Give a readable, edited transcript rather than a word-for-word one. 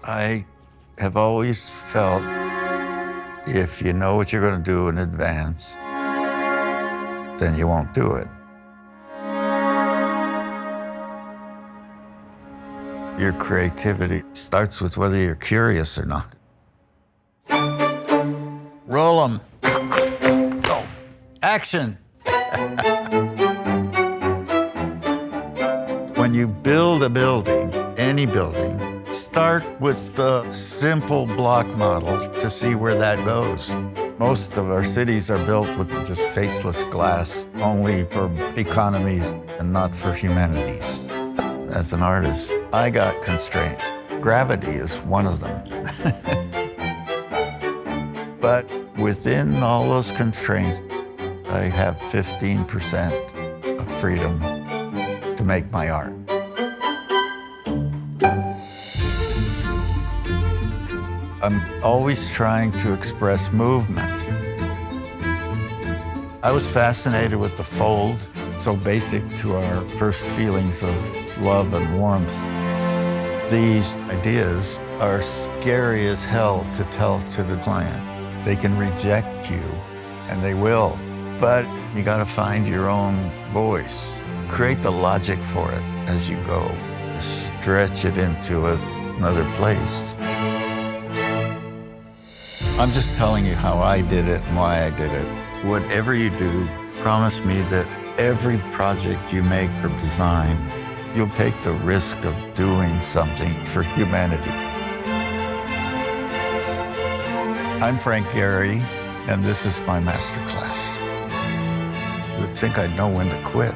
I have always felt if you know what you're going to do in advance, then you won't do it. Your creativity starts with whether you're curious or not. Roll them. Go. Action. When you build a building, any building, start with the simple block model to see where that goes. Most of our cities are built with just faceless glass, only for economies and not for humanities. As an artist, I got constraints. Gravity is one of them. But within all those constraints, I have 15% of freedom to make my art. I'm always trying to express movement. I was fascinated with the fold, so basic to our first feelings of love and warmth. These ideas are scary as hell to tell to the client. They can reject you, and they will, but you gotta find your own voice. Create the logic for it as you go. Stretch it into another place. I'm just telling you how I did it and why I did it. Whatever you do, promise me that every project you make or design, you'll take the risk of doing something for humanity. I'm Frank Gehry, and this is my MasterClass. You would think I'd know when to quit.